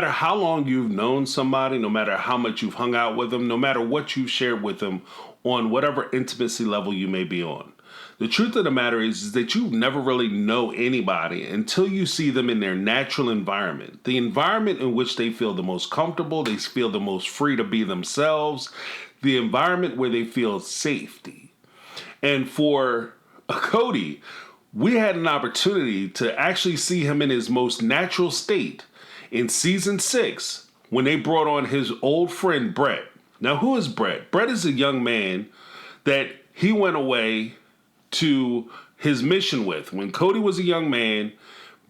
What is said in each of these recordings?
matter how long you've known somebody, no matter how much you've hung out with them, no matter what you've shared with them on whatever intimacy level you may be on, the truth of the matter is that you never really know anybody until you see them in their natural environment, the environment in which they feel the most comfortable, they feel the most free to be themselves, the environment where they feel safety. And for Kody, we had an opportunity to actually see him in his most natural state in season 6 when they brought on his old friend Bret. Now, who is Bret? Bret is a young man that he went away to his mission with. When Kody was a young man,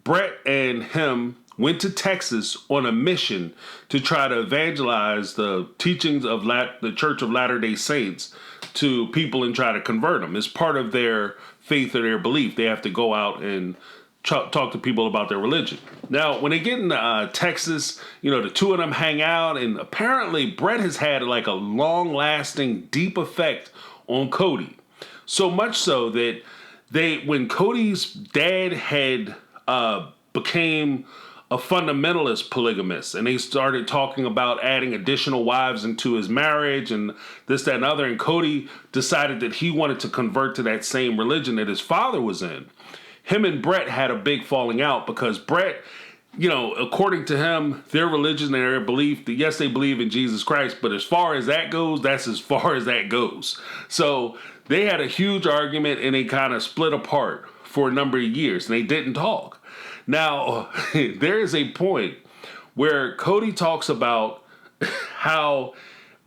Bret and him went to Texas on a mission to try to evangelize the teachings of the Church of Latter-day Saints to people and try to convert them. It's part of their faith or their belief. They have to go out and talk to people about their religion. Now, when they get into Texas, the two of them hang out, and apparently Bret has had like a long-lasting, deep effect on Kody. So much so that when Kody's dad had became a fundamentalist polygamist, and they started talking about adding additional wives into his marriage and this, that, and other, and Kody decided that he wanted to convert to that same religion that his father was in. Him and Bret had a big falling out because Bret, according to him, their religion and their belief, yes, they believe in Jesus Christ, but as far as that goes, that's as far as that goes. So they had a huge argument and they kind of split apart for a number of years and they didn't talk. Now, there is a point where Kody talks about how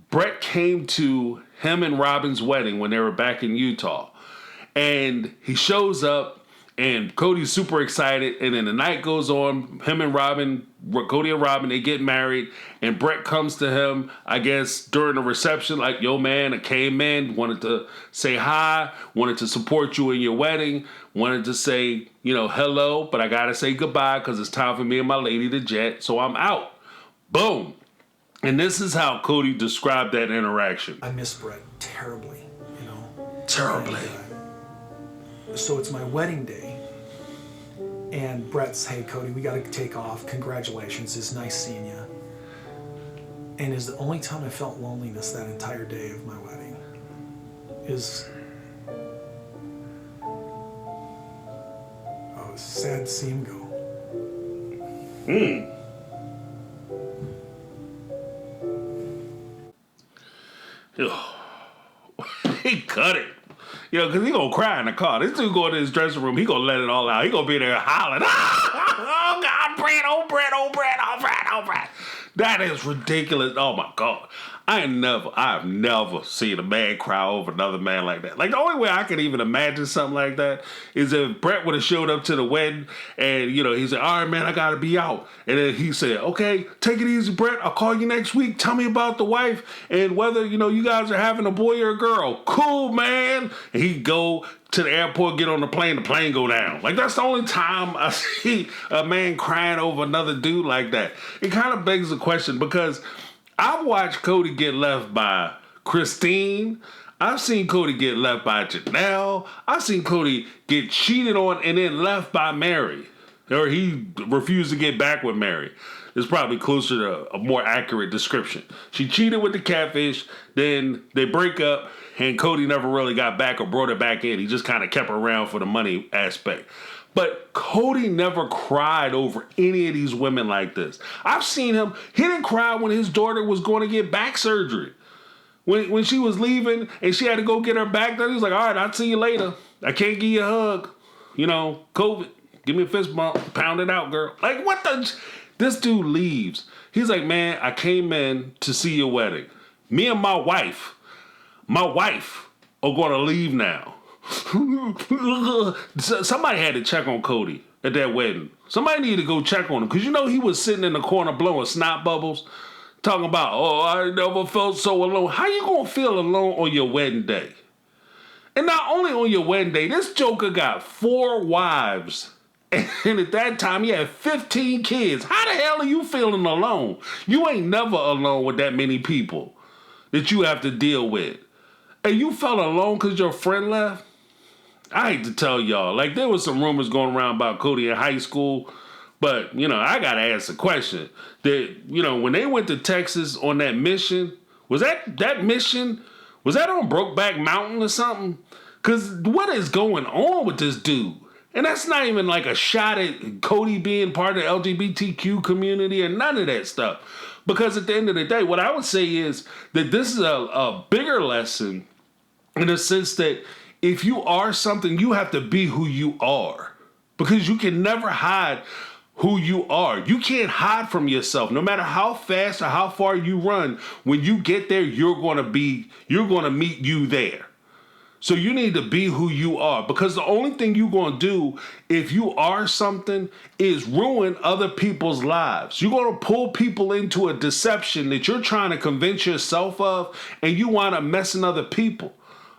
Bret came to him and Robyn's wedding when they were back in Utah. And he shows up and Kody's super excited. And then the night goes on, him and Robyn, Kody and Robyn, they get married. And Bret comes to him, I guess, during the reception, like, yo, man, I came in, wanted to say hi, wanted to support you in your wedding, wanted to say, hello, but I got to say goodbye because it's time for me and my lady to jet, so I'm out. Boom. And this is how Kody described that interaction. I miss Bret terribly, Terribly. So it's my wedding day, and Bret's, hey, Kody, we got to take off. Congratulations. It's nice seeing you. And it's the only time I felt loneliness that entire day of my wedding. Is I was sad to see him go. He cut it. Because he going to cry in the car. This dude going to his dressing room, he going to let it all out. He going to be there hollering, oh, God, Bret, oh, Bret, oh, Bret, oh, Bret, oh, Bret. That is ridiculous. Oh, my God. I've never seen a man cry over another man like that. Like, the only way I could even imagine something like that is if Bret would have showed up to the wedding and, he said, all right, man, I got to be out. And then he said, okay, take it easy, Bret. I'll call you next week. Tell me about the wife and whether, you guys are having a boy or a girl. Cool, man. And he'd go to the airport, get on the plane go down. Like, that's the only time I see a man crying over another dude like that. It kind of begs the question because I've watched Kody get left by Christine. I've seen Kody get left by Janelle. I've seen Kody get cheated on and then left by Mary. Or he refused to get back with Mary. It's probably closer to a more accurate description. She cheated with the catfish, then they break up, and Kody never really got back or brought her back in. He just kind of kept her around for the money aspect. But Kody never cried over any of these women like this. I've seen him. He didn't cry when his daughter was going to get back surgery. When she was leaving and she had to go get her back done, he was like, all right, I'll see you later. I can't give you a hug. COVID. Give me a fist bump. Pound it out, girl. Like, what the... This dude leaves. He's like, man, I came in to see your wedding. Me and my wife are going to leave now. Somebody had to check on Kody at that wedding. Somebody needed to go check on him because he was sitting in the corner blowing snot bubbles, talking about, oh, I never felt so alone. How you gonna feel alone on your wedding day? And not only on your wedding day, this joker got 4 wives, and at that time he had 15 kids. How the hell are you feeling alone? You ain't never alone with that many people that you have to deal with. And you felt alone because your friend left? I hate to tell y'all, like there was some rumors going around about Kody in high school But, I got to ask the question that, when they went to Texas on that mission, was that mission, was that on Brokeback Mountain or something? Because what is going on with this dude? And that's not even like a shot at Kody being part of the LGBTQ community or none of that stuff. Because at the end of the day, what I would say is that this is a bigger lesson in the sense that if you are something, you have to be who you are. Because you can never hide who you are. You can't hide from yourself. No matter how fast or how far you run, when you get there, you're going to meet you there. So you need to be who you are, because the only thing you're going to do if you are something is ruin other people's lives. You're going to pull people into a deception that you're trying to convince yourself of, and you wind up messing other people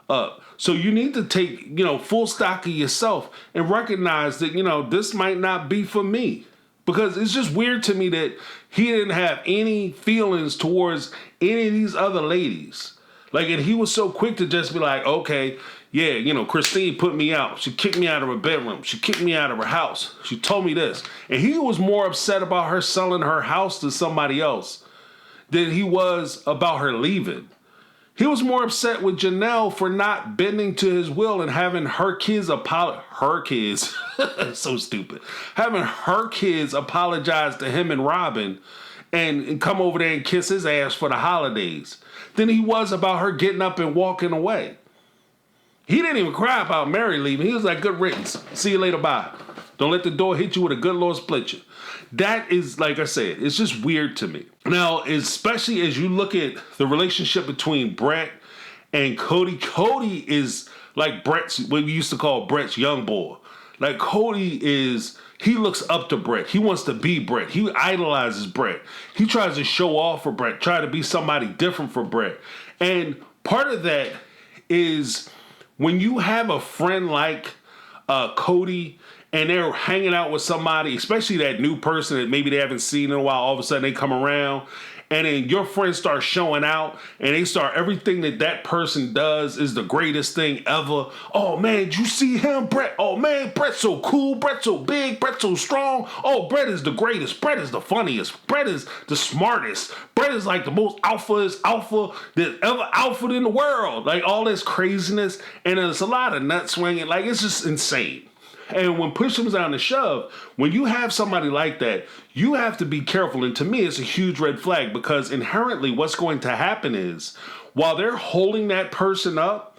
up. So you need to take, full stock of yourself and recognize that, this might not be for me. Because it's just weird to me that he didn't have any feelings towards any of these other ladies. Like, and he was so quick to just be like, okay, yeah, Christine put me out. She kicked me out of her bedroom. She kicked me out of her house. She told me this. And he was more upset about her selling her house to somebody else than he was about her leaving. He was more upset with Janelle for not bending to his will and having her kids so stupid. Having her kids apologize to him and Robyn and come over there and kiss his ass for the holidays than he was about her getting up and walking away. He didn't even cry about Mary leaving. He was like, good riddance. See you later, bye. Don't let the door hit you with a good Lord split you. That is, like I said, it's just weird to me. Now, especially as you look at the relationship between Bret and Kody. Kody is like Bret's, what we used to call Bret's young boy. Like Kody he looks up to Bret. He wants to be Bret. He idolizes Bret. He tries to show off for Bret, try to be somebody different for Bret. And part of that is when you have a friend like Kody and they're hanging out with somebody, especially that new person that maybe they haven't seen in a while, all of a sudden they come around, and then your friends start showing out, and they start, everything that person does is the greatest thing ever. Oh man, did you see him, Bret? Oh man, Bret's so cool, Bret's so big, Bret's so strong. Oh, Bret is the greatest, Bret is the funniest, Bret is the smartest, Bret is like the most alpha that ever alphaed in the world. Like all this craziness, and there's a lot of nut swinging, like it's just insane. And when push comes down to shove, when you have somebody like that, you have to be careful. And to me, it's a huge red flag, because inherently what's going to happen is while they're holding that person up,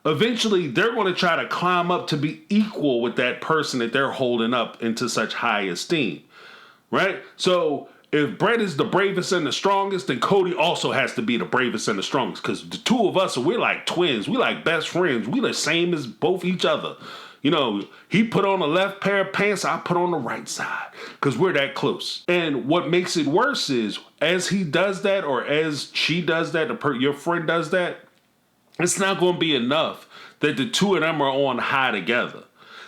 eventually they're going to try to climb up to be equal with that person that they're holding up into such high esteem, right? So if Bret is the bravest and the strongest, then Kody also has to be the bravest and the strongest, because the two of us, we're like twins. We like best friends. We the same as both each other. He put on the left pair of pants, I put on the right side, because we're that close. And what makes it worse is, as he does that, or as she does that, your friend does that, it's not going to be enough that the two of them are on high together.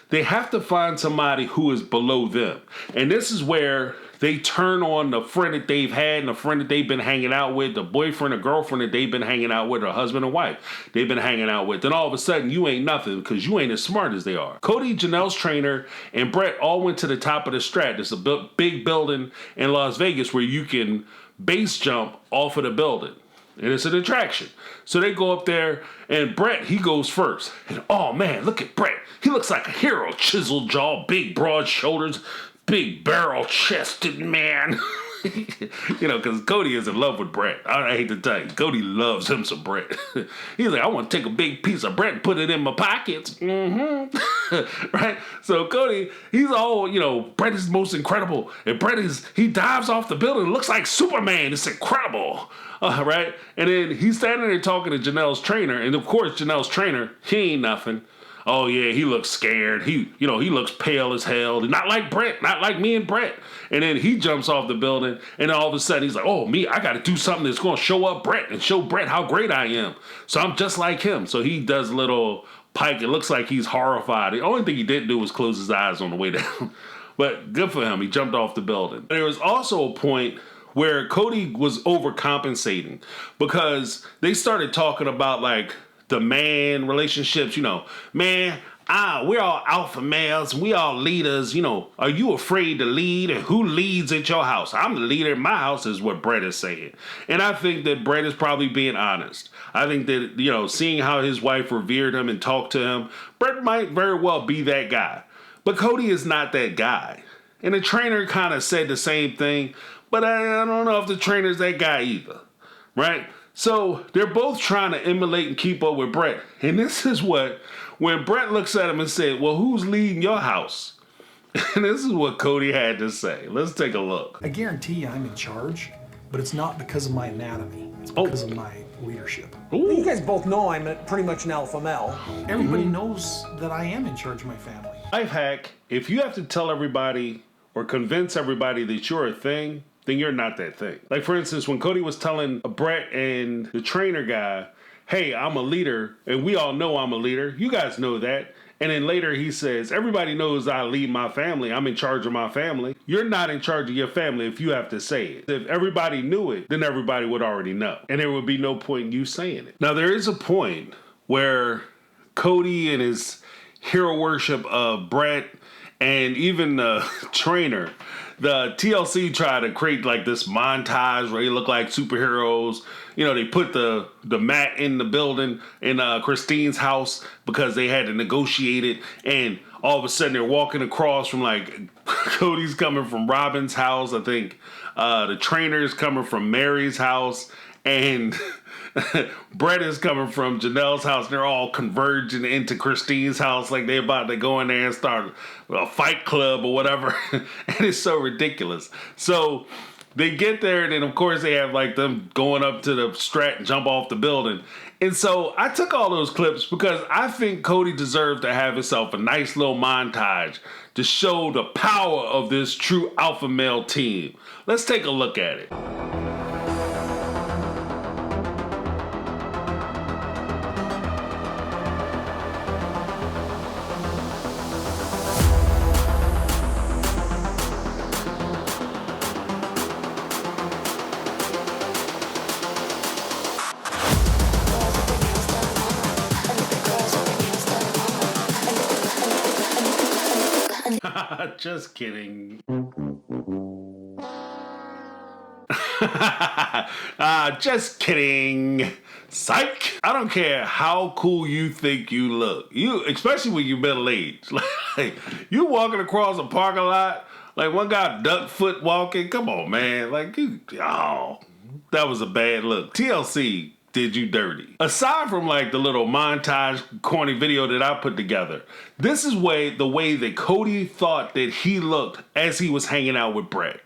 They have to find somebody who is below them. And this is where they turn on the friend that they've had and the friend that they've been hanging out with, the boyfriend or girlfriend that they've been hanging out with, or husband and wife they've been hanging out with. Then all of a sudden, you ain't nothing because you ain't as smart as they are. Kody, Janelle's trainer, and Bret all went to the top of the Strat. It's a big building in Las Vegas where you can base jump off of the building. And it's an attraction. So they go up there, and Bret, he goes first. And oh man, look at Bret. He looks like a hero. Chiseled jaw, big broad shoulders, big barrel-chested man. Because Kody is in love with Bret. I hate to tell you, Kody loves him some Bret. He's like, I want to take a big piece of Bret and put it in my pockets. Mm-hmm. Right? So Kody, he's all, Bret is the most incredible. And he dives off the building, looks like Superman. It's incredible. Right? And then he's standing there talking to Janelle's trainer. And of course, Janelle's trainer, he ain't nothing. Oh yeah, he looks scared. He looks pale as hell. Not like Bret, not like me and Bret. And then he jumps off the building, and all of a sudden he's like, oh, I got to do something that's going to show up Bret and show Bret how great I am. So I'm just like him. So he does a little pike. It looks like he's horrified. The only thing he didn't do was close his eyes on the way down. But good for him. He jumped off the building. There was also a point where Kody was overcompensating, because they started talking about like the man relationships, man, we're all alpha males, we all leaders, are you afraid to lead? And who leads at your house? I'm the leader in my house, is what Bret is saying. And I think that Bret is probably being honest. I think that, seeing how his wife revered him and talked to him, Bret might very well be that guy. But Kody is not that guy. And the trainer kind of said the same thing, but I don't know if the trainer's that guy either, right? So they're both trying to emulate and keep up with Bret. And this is when Bret looks at him and said, well, who's leading your house? And this is what Kody had to say. Let's take a look. I guarantee you I'm in charge, but it's not because of my anatomy. It's because of my leadership. Well, you guys both know I'm pretty much an alpha male. Everybody knows that I am in charge of my family. Life hack, if you have to tell everybody or convince everybody that you're a thing, then you're not that thing. Like, for instance, when Kody was telling Bret and the trainer guy, hey, I'm a leader, and we all know I'm a leader. You guys know that. And then later he says, everybody knows I lead my family. I'm in charge of my family. You're not in charge of your family if you have to say it. If everybody knew it, then everybody would already know. And there would be no point in you saying it. Now, there is a point where Kody and his hero worship of Bret and even the trainer, the TLC tried to create like this montage where they look like superheroes. They put the mat in the building in Christine's house because they had to negotiate it. And all of a sudden they're walking across from Cody's coming from Robyn's house. I think the trainer is coming from Mary's house. And Bret is coming from Janelle's house. They're all converging into Christine's house like they're about to go in there and start a fight club or whatever. And it's so ridiculous. So they get there, and then, of course, they have them going up to the strat and jump off the building. And so I took all those clips because I think Kody deserved to have himself a nice little montage to show the power of this true alpha male team. Let's take a look at it. Just kidding. Just kidding. Psych. I don't care how cool you think you look. Especially when you're middle-aged. You walking across a parking lot, one guy duck foot walking. Come on, man. That was a bad look. TLC did you dirty. Aside from the little montage corny video that I put together, this is the way that Kody thought that he looked as he was hanging out with Bret.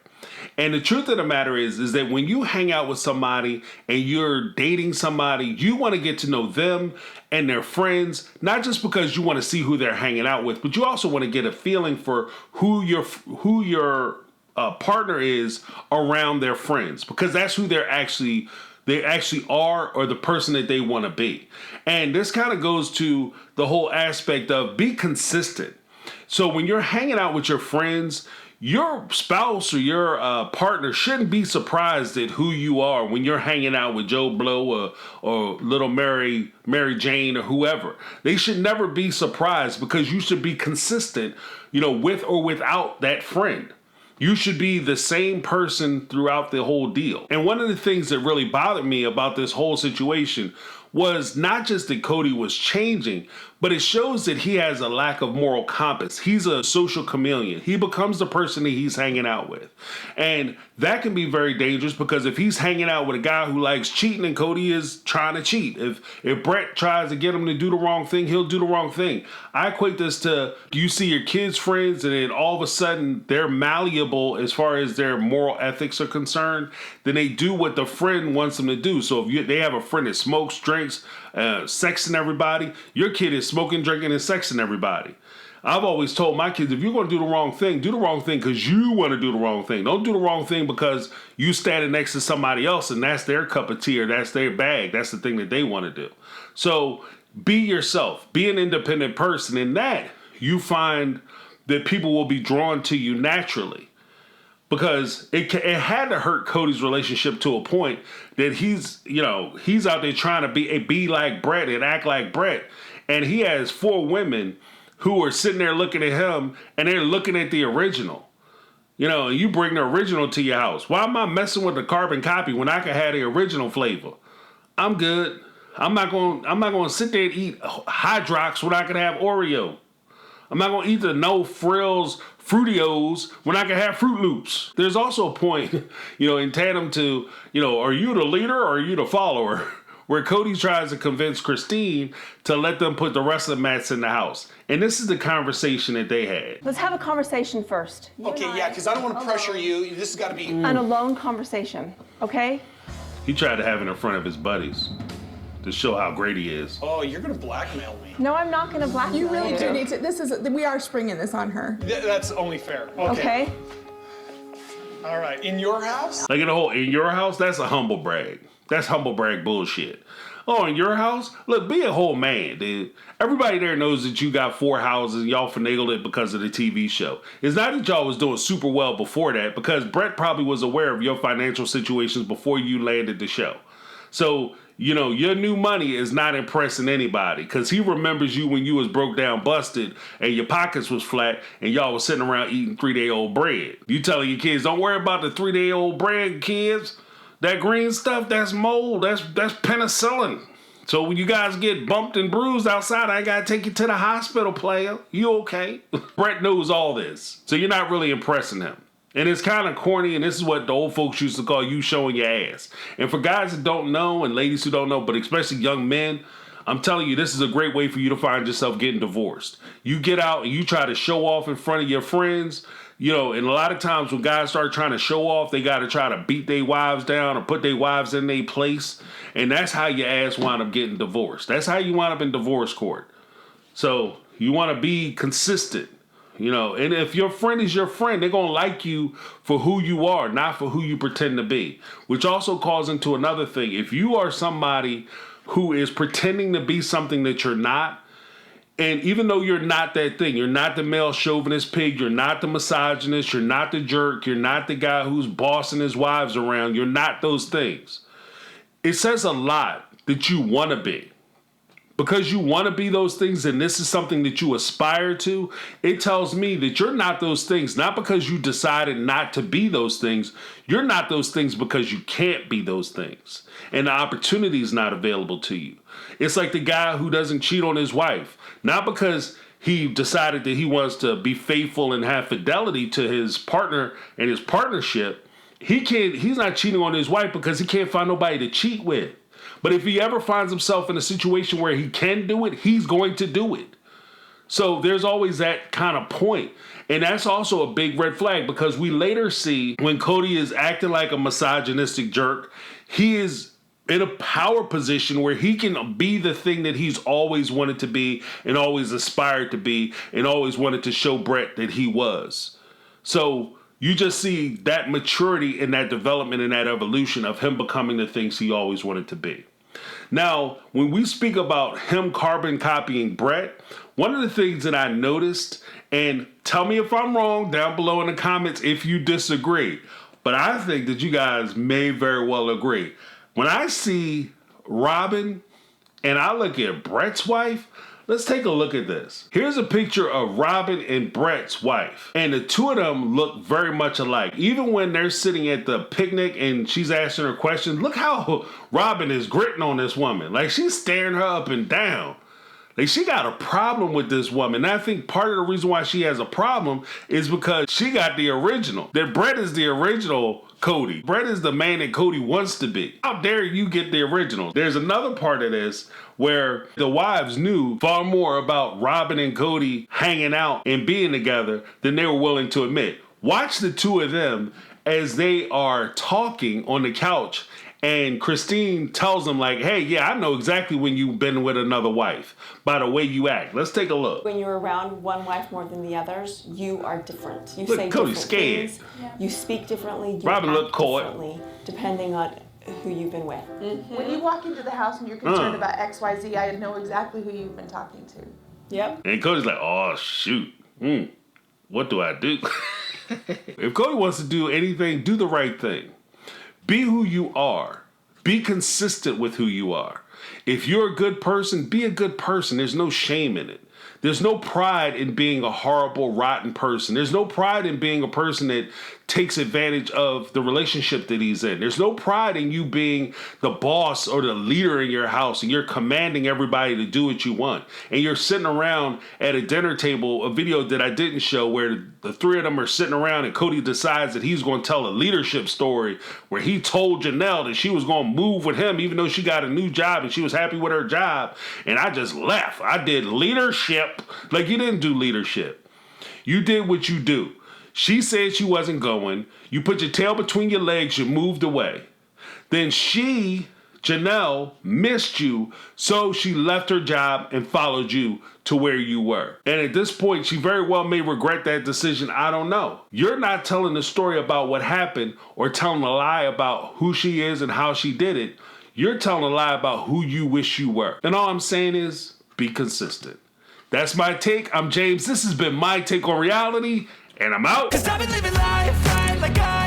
And the truth of the matter is that when you hang out with somebody and you're dating somebody, you want to get to know them and their friends, not just because you want to see who they're hanging out with, but you also want to get a feeling for who your partner is around their friends, because that's who they actually are, or the person that they want to be. And this kind of goes to the whole aspect of be consistent. So when you're hanging out with your friends, your spouse or your partner shouldn't be surprised at who you are when you're hanging out with Joe Blow or little Mary Jane or whoever. They should never be surprised, because you should be consistent, with or without that friend. You should be the same person throughout the whole deal. And one of the things that really bothered me about this whole situation was not just that Kody was changing, but it shows that he has a lack of moral compass. He's a social chameleon. He becomes the person that he's hanging out with. And that can be very dangerous, because if he's hanging out with a guy who likes cheating, and Kody is trying to cheat. If Bret tries to get him to do the wrong thing, he'll do the wrong thing. I equate this to, you see your kids' friends, and then all of a sudden they're malleable as far as their moral ethics are concerned. Then they do what the friend wants them to do. So if they have a friend that smokes, drinks, sexing everybody, your kid is smoking, drinking, and sexing everybody. I've always told my kids, if you're going to do the wrong thing because you want to do the wrong thing. Don't do the wrong thing because you standing next to somebody else and that's their cup of tea or that's their bag. That's the thing that they want to do. So be yourself. Be an independent person. In that, you find that people will be drawn to you naturally. Because it had to hurt Kody's relationship to a point that he's out there trying to be like Bret and act like Bret. And he has 4 women who are sitting there looking at him and they're looking at the original. You know, and you bring the original to your house. Why am I messing with the carbon copy when I can have the original flavor? I'm good. I'm not going to sit there and eat Hydrox when I can have Oreo. I'm not going to eat the no frills Fruitios when I can have Fruit Loops. There's also a point, in tandem to, are you the leader or are you the follower? Where Kody tries to convince Christine to let them put the rest of the mats in the house. And this is the conversation that they had. Let's have a conversation first. Okay, yeah, because I don't want to pressure you. This has got to be... An alone conversation, okay? He tried to have it in front of his buddies to show how great he is. Oh, you're going to blackmail me. No, I'm not going to blackmail you. You really do need to, we are springing this on her. That's only fair. Okay. All right, in your house? Like in your house, that's a humble brag. That's humble brag bullshit. Oh, in your house? Look, be a whole man, dude. Everybody there knows that you got 4 houses and y'all finagled it because of the TV show. It's not that y'all was doing super well before that, because Bret probably was aware of your financial situations before you landed the show. So, your new money is not impressing anybody, because he remembers you when you was broke down, busted, and your pockets was flat, and y'all was sitting around eating 3-day-old bread. You telling your kids, don't worry about the 3-day-old bread, kids. That green stuff, that's mold, that's penicillin. So when you guys get bumped and bruised outside, I gotta take you to the hospital, player. You okay? Bret knows all this, so you're not really impressing him. And it's kind of corny, and this is what the old folks used to call you showing your ass. And for guys that don't know, and ladies who don't know, but especially young men, I'm telling you, this is a great way for you to find yourself getting divorced. You get out and you try to show off in front of your friends, and a lot of times when guys start trying to show off, they got to try to beat their wives down or put their wives in their place. And that's how your ass wind up getting divorced. That's how you wind up in divorce court. So you want to be consistent, and if your friend is your friend, they're going to like you for who you are, not for who you pretend to be, which also calls into another thing. If you are somebody who is pretending to be something that you're not, and even though you're not that thing, you're not the male chauvinist pig, you're not the misogynist, you're not the jerk, you're not the guy who's bossing his wives around, you're not those things. It says a lot that you want to be. Because you want to be those things and this is something that you aspire to, it tells me that you're not those things, not because you decided not to be those things. You're not those things because you can't be those things. And the opportunity is not available to you. It's like the guy who doesn't cheat on his wife. Not because he decided that he wants to be faithful and have fidelity to his partner and his partnership. He's not cheating on his wife because he can't find nobody to cheat with. But if he ever finds himself in a situation where he can do it, he's going to do it. So there's always that kind of point. And that's also a big red flag, because we later see when Kody is acting like a misogynistic jerk, he is in a power position where he can be the thing that he's always wanted to be and always aspired to be and always wanted to show Bret that he was. So you just see that maturity and that development and that evolution of him becoming the things he always wanted to be. Now, when we speak about him carbon copying Bret, one of the things that I noticed, and tell me if I'm wrong down below in the comments if you disagree, but I think that you guys may very well agree. When I see Robyn and I look at Bret's wife, let's take a look at this. Here's a picture of Robyn and Bret's wife. And the two of them look very much alike. Even when they're sitting at the picnic and she's asking her questions, look how Robyn is gritting on this woman. Like, she's staring her up and down. Like, she got a problem with this woman. And I think part of the reason why she has a problem is because she got the original. That Bret is the original Kody. Bret is the man that Kody wants to be. How dare you get the original? There's another part of this where the wives knew far more about Robyn and Kody hanging out and being together than they were willing to admit. Watch the two of them as they are talking on the couch, and Christine tells them, like, hey, yeah, I know exactly when you've been with another wife by the way you act. Let's take a look. When you're around one wife more than the others, you are different. You Look, say Cody's different scared. things. Yeah. You speak differently. You Robyn looked act caught. differently, depending on who you've been with. Mm-hmm. When you walk into the house and you're concerned about XYZ, I know exactly who you've been talking to. Yep. And Cody's like, oh, shoot. What do I do? If Kody wants to do anything, do the right thing. Be who you are. Be consistent with who you are. If you're a good person, be a good person. There's no shame in it. There's no pride in being a horrible, rotten person. There's no pride in being a person that takes advantage of the relationship that he's in. There's no pride in you being the boss or the leader in your house and you're commanding everybody to do what you want. And you're sitting around at a dinner table, a video that I didn't show where the three of them are sitting around and Kody decides that he's going to tell a leadership story where he told Janelle that she was going to move with him even though she got a new job and she was happy with her job. And I just left. I did leadership. Like, you didn't do leadership. You did what you do. She said she wasn't going. You put your tail between your legs. You moved away. Then Janelle, missed you, so she left her job and followed you to where you were. And at this point, she very well may regret that decision. I don't know. You're not telling the story about what happened or telling a lie about who she is and how she did it. You're telling a lie about who you wish you were. And all I'm saying is, be consistent. That's my take. I'm James. This has been my take on reality. And I'm out. 'Cause I've been living life right like I